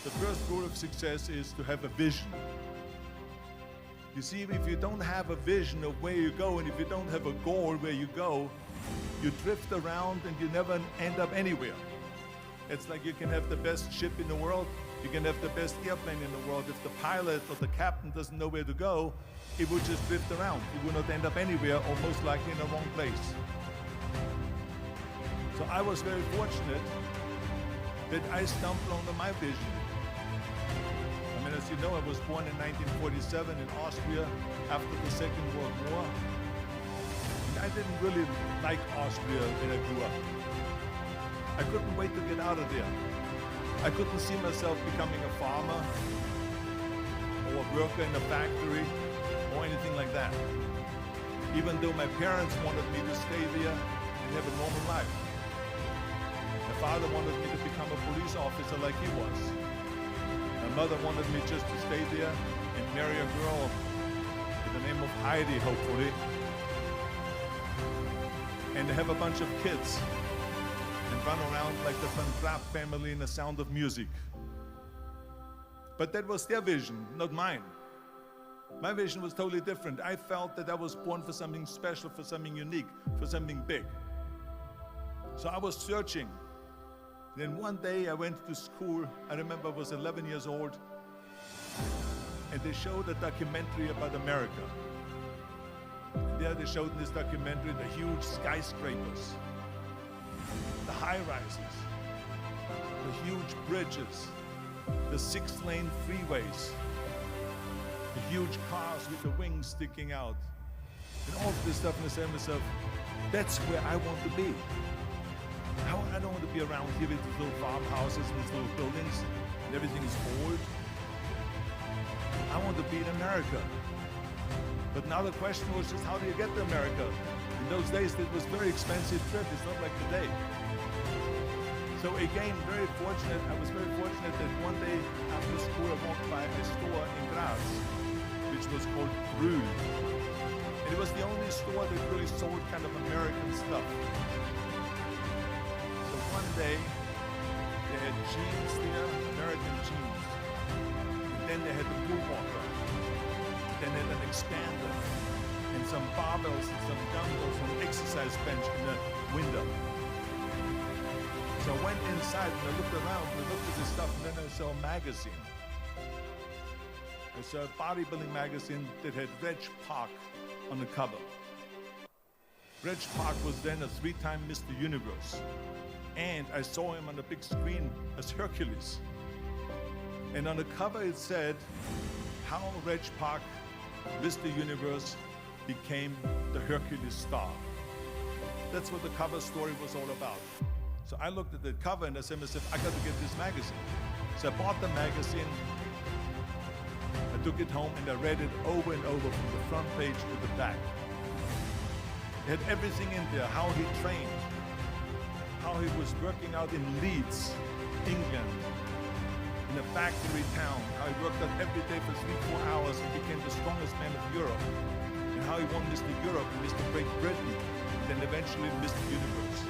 The first rule of success is to have a vision. You see, if you don't have a vision of where you go, and if you don't have a goal where you go, you drift around and you never end up anywhere. It's like you can have the best ship in the world, you can have the best airplane in the world. If the pilot or the captain doesn't know where to go, it will just drift around. It will not end up anywhere, or most likely in the wrong place. So I was very fortunate that I stumbled onto my vision. I mean, as you know, I was born in 1947 in Austria after the Second World War. And I didn't really like Austria when I grew up. I couldn't wait to get out of there. I couldn't see myself becoming a farmer or a worker in a factory or anything like that. Even though my parents wanted me to stay there and have a normal life. My father wanted me to become a police officer like he was. My mother wanted me just to stay there and marry a girl with the name of Heidi, hopefully, and to have a bunch of kids and run around like the Van Trapp family in The Sound of Music. But that was their vision, not mine. My vision was totally different. I felt that I was born for something special, for something unique, for something big. So I was searching. Then one day I went to school. I remember I was 11 years old, and they showed a documentary about America. And there they showed in this documentary the huge skyscrapers, the high-rises, the huge bridges, the 6-lane freeways, the huge cars with the wings sticking out, and all of this stuff. And I said to myself, that's where I want to be. I don't want to be around here with these little farmhouses and these little buildings and everything is old. I want to be in America. But now the question was just, how do you get to America? In those days, it was a very expensive trip. It's not like today. So again, I was very fortunate that one day after school I walked by a store in Graz, which was called Brühl. And it was the only store that really sold kind of American stuff. So one day, they had jeans there, American jeans. And then they had the Blue Walker. Then they had an expander, and some barbells and some dumbbells and an exercise bench in the window. So I went inside and I looked around and I looked at this stuff, and then I saw a magazine. I saw a bodybuilding magazine that had Reg Park on the cover. Reg Park was then a 3-time Mr. Universe. And I saw him on the big screen as Hercules. And on the cover it said, how Reg Park, Mr. Universe, became the Hercules star. That's what the cover story was all about. So I looked at the cover and I said to myself, I got to get this magazine. So I bought the magazine, I took it home and I read it over and over from the front page to the back. It had everything in there, how he trained, how he was working out in Leeds, England, in a factory town, how he worked out every day for 3-4 hours and became the strongest man of Europe, and how he won Mr. Europe and Mr. Great Britain, and then eventually Mr. Universe.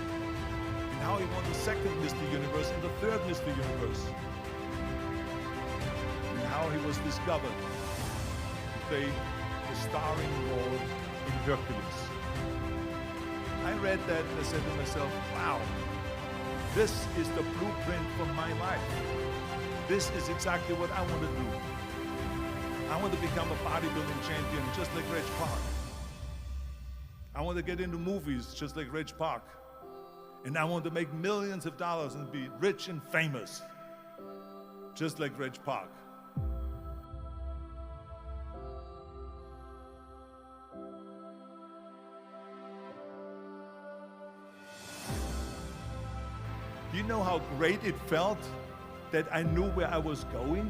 And how he won the second Mr. Universe and the third Mr. Universe. And how he was discovered to play the starring role in Hercules. I read that and I said to myself, wow, this is the blueprint for my life. This is exactly what I want to do. I want to become a bodybuilding champion just like Reg Park. I want to get into movies just like Reg Park. And I want to make millions of dollars and be rich and famous just like Reg Park. Do you know how great it felt that I knew where I was going?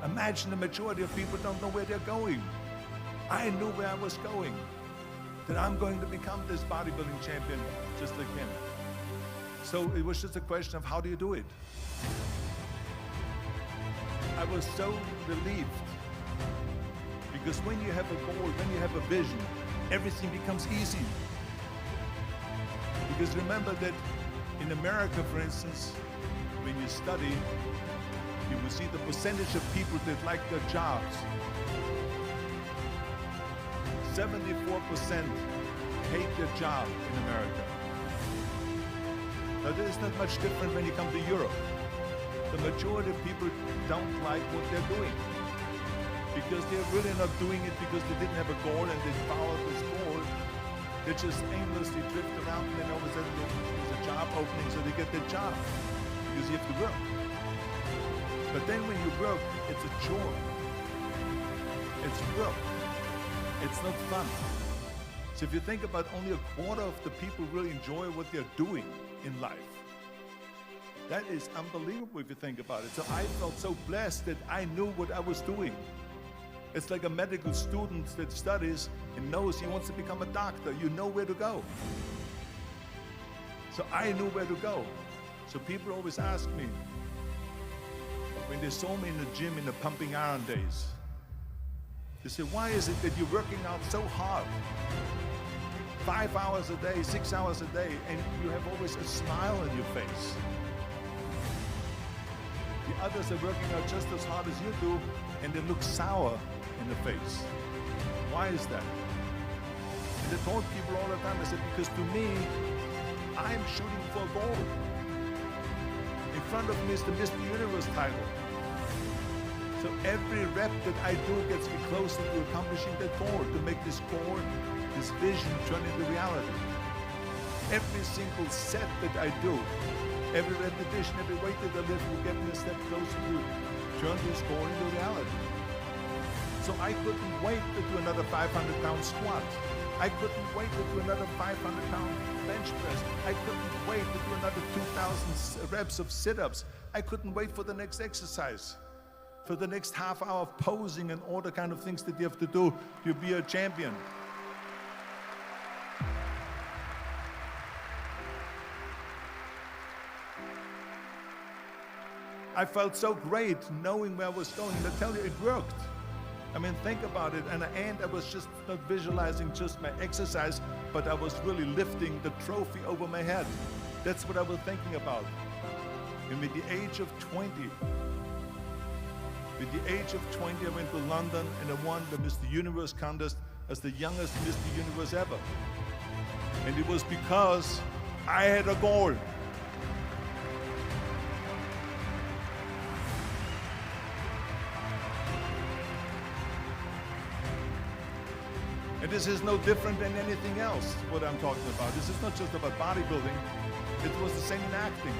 Imagine the majority of people don't know where they're going. I knew where I was going, that I'm going to become this bodybuilding champion just like him. So it was just a question of how do you do it? I was so relieved because when you have a goal, when you have a vision, everything becomes easy. Because remember that in America, for instance, when you study, you will see the percentage of people that like their jobs. 74% hate their job in America. Now, this is not much different when you come to Europe. The majority of people don't like what they're doing because they're really not doing it because they didn't have a goal and they followed this goal. They just aimlessly drift around and then all of a sudden there's a job opening, so they get their job because you have to work. But then when you work, it's a chore. It's work. It's not fun. So if you think about only a quarter of the people really enjoy what they're doing in life, that is unbelievable if you think about it. So I felt so blessed that I knew what I was doing. It's like a medical student that studies and knows he wants to become a doctor. You know where to go. So I knew where to go. So people always ask me, when they saw me in the gym in the pumping iron days, they say, why is it that you're working out so hard? 5 hours a day, 6 hours a day, and you have always a smile on your face. The others are working out just as hard as you do, and they look sour in the face. Why is that? And I told people all the time, I said, because to me, I'm shooting for a goal. In front of me is the Mr. Universe title. So every rep that I do gets me closer to accomplishing that goal, to make this goal, this vision turn into reality. Every single set that I do, every repetition, every weight that I lift will get me a step closer to turn this goal into reality. So I couldn't wait to do another 500-pound squat. I couldn't wait to do another 500-pound bench press. I couldn't wait to do another 2,000 reps of sit-ups. I couldn't wait for the next exercise, for the next half hour of posing and all the kind of things that you have to do to be a champion. I felt so great knowing where I was going, and I tell you, it worked. I mean, think about it, and I was just not visualizing just my exercise, but I was really lifting the trophy over my head. That's what I was thinking about. And with the age of 20, I went to London and I won the Mr. Universe contest as the youngest Mr. Universe ever. And it was because I had a goal. And this is no different than anything else, what I'm talking about. This is not just about bodybuilding. It was the same in acting.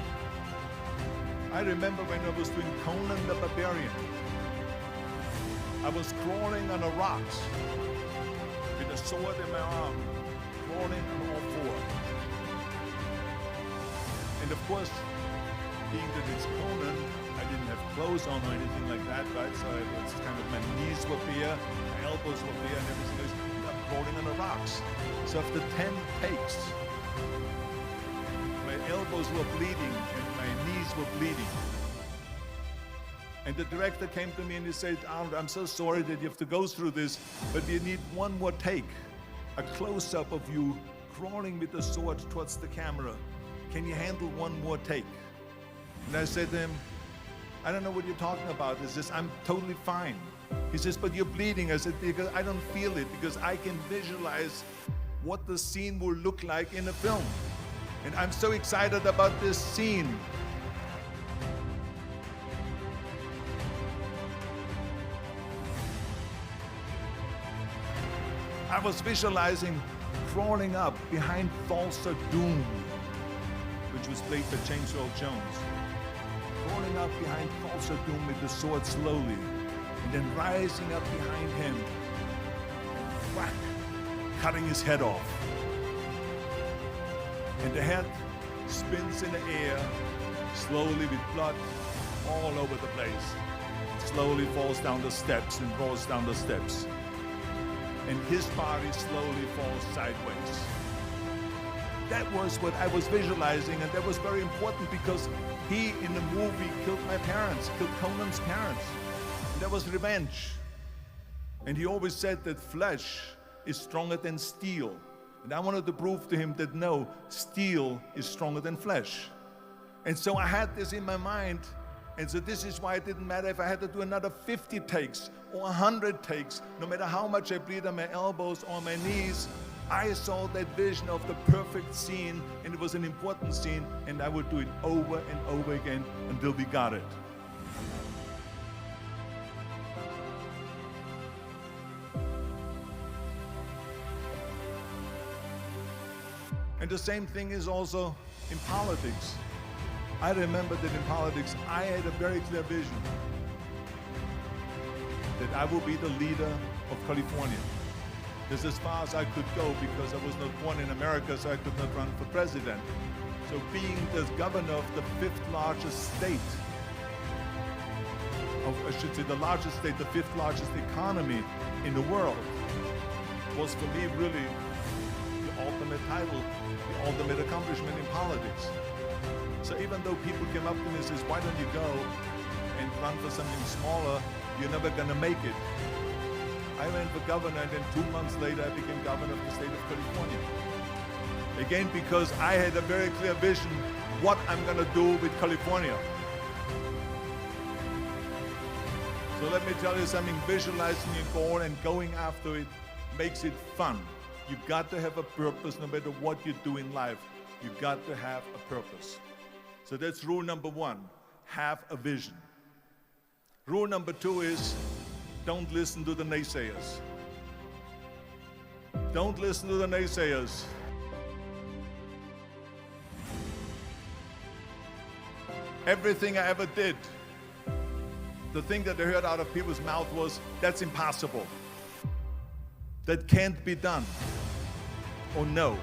I remember when I was doing Conan the Barbarian. I was crawling on the rocks with a sword in my arm, crawling on all four. And of course, being that it's Conan, I didn't have clothes on or anything like that, right? So it was kind of, my knees were bare, my elbows were bare, and everything else. Crawling on the rocks. So after 10 takes, my elbows were bleeding and my knees were bleeding. And the director came to me and he said, Arnold, I'm so sorry that you have to go through this, but we need one more take. A close-up of you crawling with the sword towards the camera. Can you handle one more take? And I said to him, I don't know what you're talking about. He says, I'm totally fine. He says, but you're bleeding. I said, because I don't feel it, because I can visualize what the scene will look like in a film. And I'm so excited about this scene. I was visualizing crawling up behind Falser Doom, which was played by James Earl Jones. Crawling up behind Falser Doom with the sword slowly. And then rising up behind him, and whack, cutting his head off. And the head spins in the air, slowly with blood all over the place. Slowly falls down the steps and rolls down the steps. And his body slowly falls sideways. That was what I was visualizing, and that was very important because he, in the movie, killed my parents, killed Conan's parents. That was revenge. And he always said that flesh is stronger than steel. And I wanted to prove to him that no, steel is stronger than flesh. And so I had this in my mind. And so this is why it didn't matter if I had to do another 50 takes or 100 takes, no matter how much I bleed on my elbows or my knees. I saw that vision of the perfect scene, and it was an important scene, and I would do it over and over again until we got it. And the same thing is also in politics. I remember that in politics, I had a very clear vision that I will be the leader of California. That's as far as I could go because I was not born in America, so I could not run for president. So being the governor of the fifth largest state, I should say the largest state, the fifth largest economy in the world, was for me really the ultimate title, the ultimate accomplishment in politics. So even though people came up to me and says, why don't you go and run for something smaller, you're never gonna make it. I ran for governor, and then 2 months later I became governor of the state of California. Again, because I had a very clear vision what I'm gonna do with California. So let me tell you something, visualizing your goal and going after it makes it fun. You've got to have a purpose no matter what you do in life. You've got to have a purpose. So that's rule number one, have a vision. Rule number two is, don't listen to the naysayers. Don't listen to the naysayers. Everything I ever did, the thing that I heard out of people's mouth was, that's impossible. That can't be done. Or no.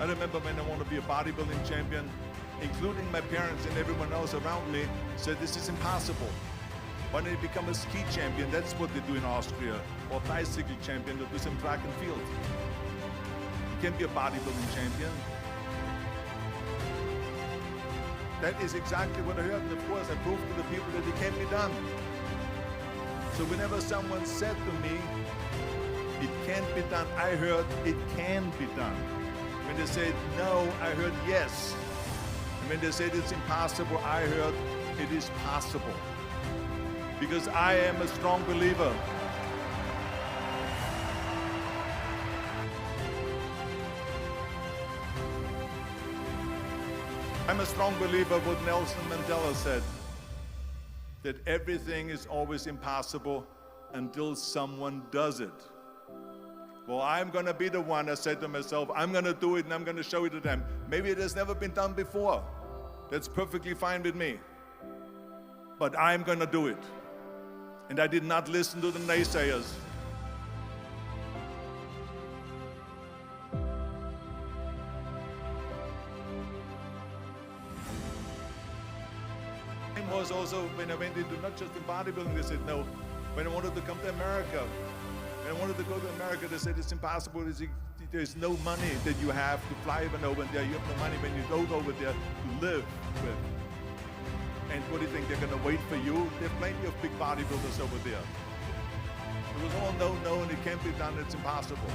I remember when I wanted to be a bodybuilding champion, including my parents and everyone else around me, said this is impossible. Why don't you become a ski champion? That's what they do in Austria. Or a bicycle champion, they'll do some track and field. You can't be a bodybuilding champion. That is exactly what I heard, and of course I proved to the people that it can be done. So whenever someone said to me, it can't be done, I heard it can be done. When they said no, I heard yes. And when they said it's impossible, I heard it is possible. Because I am a strong believer. I'm a strong believer what Nelson Mandela said, that everything is always impossible until someone does it. Well, I'm gonna be the one, I said to myself, I'm gonna do it and I'm gonna show it to them. Maybe it has never been done before. That's perfectly fine with me. But I'm gonna do it. And I did not listen to the naysayers. It was also when I went into not just in bodybuilding, they said no. When I wanted to come to America, when I wanted to go to America, they said it's impossible. There's no money that you have to fly even over there. You have no money when you go over there to live with. And what do you think, they're going to wait for you? There are plenty of big bodybuilders over there. It was all no, no, and it can't be done, it's impossible.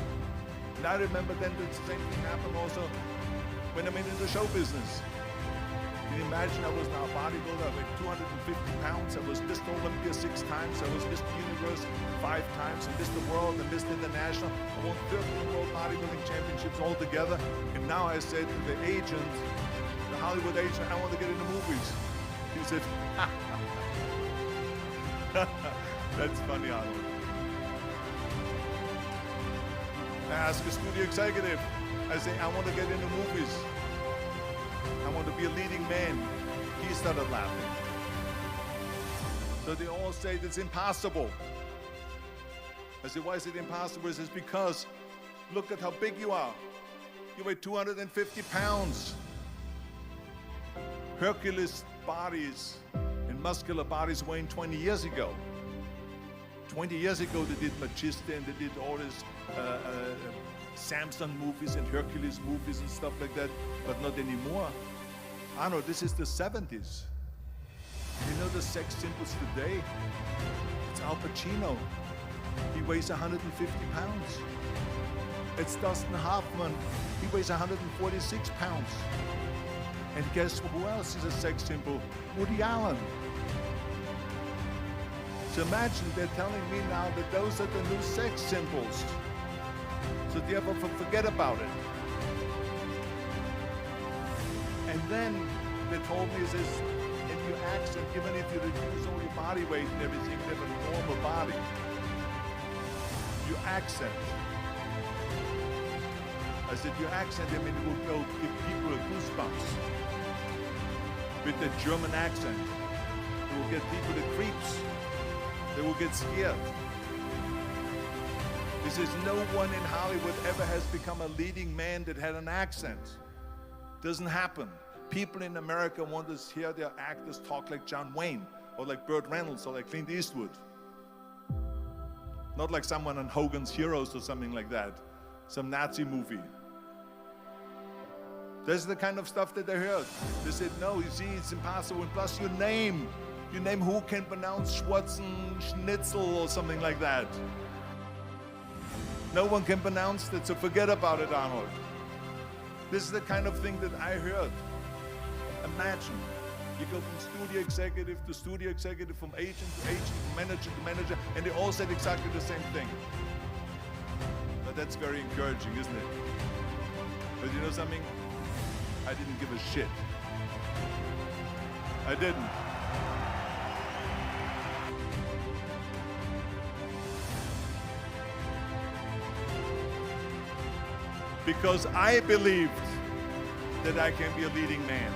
And I remember then the same thing happened also when I went into show business. Can you imagine, I was now a bodybuilder, I weighed 250 pounds, I was Mr. Olympia 6 times, I was Mr. Universe 5 times, and Mr. World and Mr. International. I won 13 World Bodybuilding Championships altogether. And now I said to the agent, the Hollywood agent, I want to get into movies. He said, that's funny, Arnold. I asked a studio executive, I say, I want to get into movies. I want to be a leading man. He started laughing. So they all say it's impossible. I said, why is it impossible? He says, because look at how big you are. You weigh 250 pounds. Hercules bodies and muscular bodies weighing 20 years ago. 20 years ago they did Magista and they did all this Samson movies and Hercules movies and stuff like that, but not anymore. Arnold, this is the 70s. You know the sex symbols today? It's Al Pacino. He weighs 150 pounds. It's Dustin Hoffman. He weighs 146 pounds. And guess who else is a sex symbol? Woody Allen. So imagine they're telling me now that those are the new sex symbols. So therefore forget about it. And then they told me, is if you accent, even if you reduce all your body weight and everything, you have a normal body. You accent. I said, your accent, I mean, it will give people goosebumps. With the German accent, it will get people the creeps. They will get scared. He says, no one in Hollywood ever has become a leading man that had an accent. Doesn't happen. People in America want to hear their actors talk like John Wayne, or like Burt Reynolds, or like Clint Eastwood. Not like someone on Hogan's Heroes or something like that. Some Nazi movie. That's the kind of stuff that they heard. They said, no, you see, it's impossible. And plus your name who can pronounce Schwarzenegger or something like that. No one can pronounce that, so forget about it, Arnold. This is the kind of thing that I heard. Imagine, you go from studio executive to studio executive, from agent to agent, from manager to manager, and they all said exactly the same thing. But that's very encouraging, isn't it? But you know something? I didn't give a shit. I didn't. Because I believed that I can be a leading man.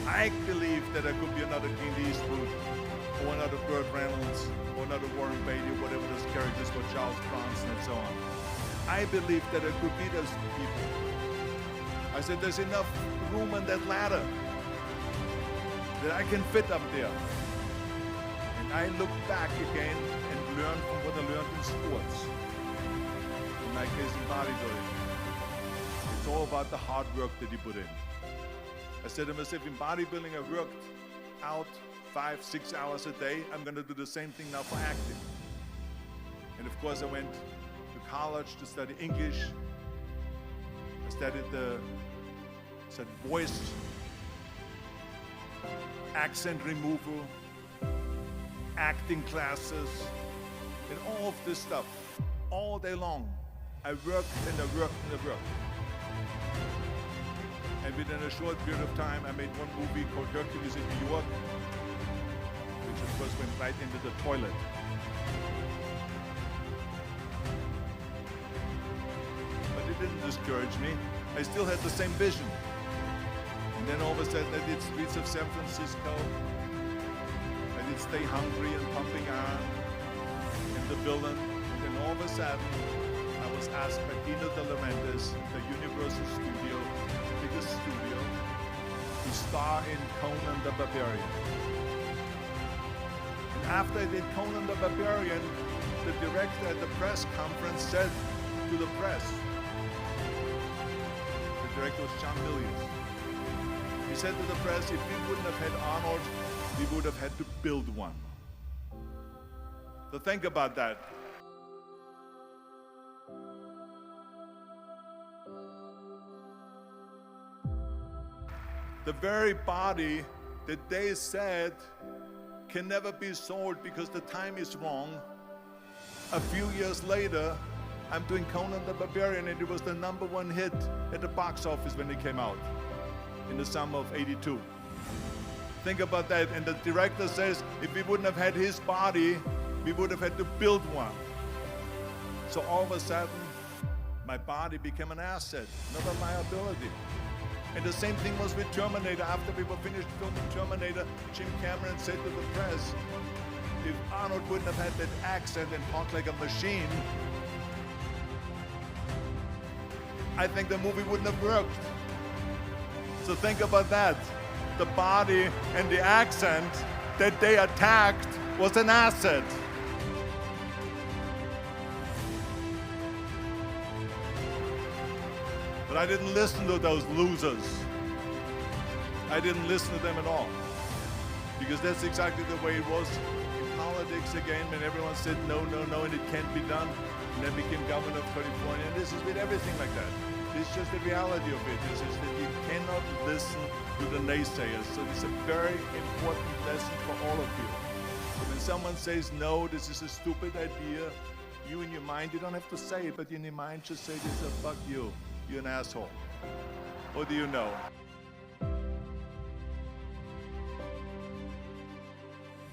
I believed that I could be another Clint Eastwood, or another Burt Reynolds, or another Warren Beatty, or whatever those characters were, Charles Bronson and so on. I believed that I could be those people. I said, there's enough room on that ladder that I can fit up there. And I look back again and learn from what I learned in sports. In my case, in bodybuilding. It's all about the hard work that you put in. I said to myself, in bodybuilding, I worked out 5-6 hours a day. I'm going to do the same thing now for acting. And of course, I went to college to study English. I studied voice, accent removal, acting classes, and all of this stuff. All day long, I worked and I worked and I worked. And within a short period of time, I made one movie called Hercules in New York, which of course went right into the toilet. But it didn't discourage me. I still had the same vision. And then all of a sudden I did Streets of San Francisco. I did Stay Hungry and Pumping Iron and The Villain. And then all of a sudden I was asked by Dino De Laurentiis, the Universal Studio, biggest studio, to star in Conan the Barbarian. And after I did Conan the Barbarian, the director at the press conference said to the press, the director was John Milius. He said to the press, if we wouldn't have had Arnold, we would have had to build one. So think about that. The very body that they said can never be sold because the time is wrong. A few years later, I'm doing Conan the Barbarian, and it was the #1 hit at the box office when it came out in the summer of '82. Think about that. And the director says, if we wouldn't have had his body, we would have had to build one. So all of a sudden, my body became an asset, not a liability. And the same thing was with Terminator. After we were finished filming Terminator, Jim Cameron said to the press, if Arnold wouldn't have had that accent and talked like a machine, I think the movie wouldn't have worked. So think about that. The body and the accent that they attacked was an asset. But I didn't listen to those losers. I didn't listen to them at all. Because that's exactly the way it was in politics again, when everyone said no, no, no, and it can't be done. And I became governor of California, and this is with everything like that. This is just the reality of it. This is that you cannot listen to the naysayers. So it's a very important lesson for all of you. So when someone says, no, this is a stupid idea, you in your mind, you don't have to say it, but in your mind just say this, fuck you, you're an asshole. What do you know?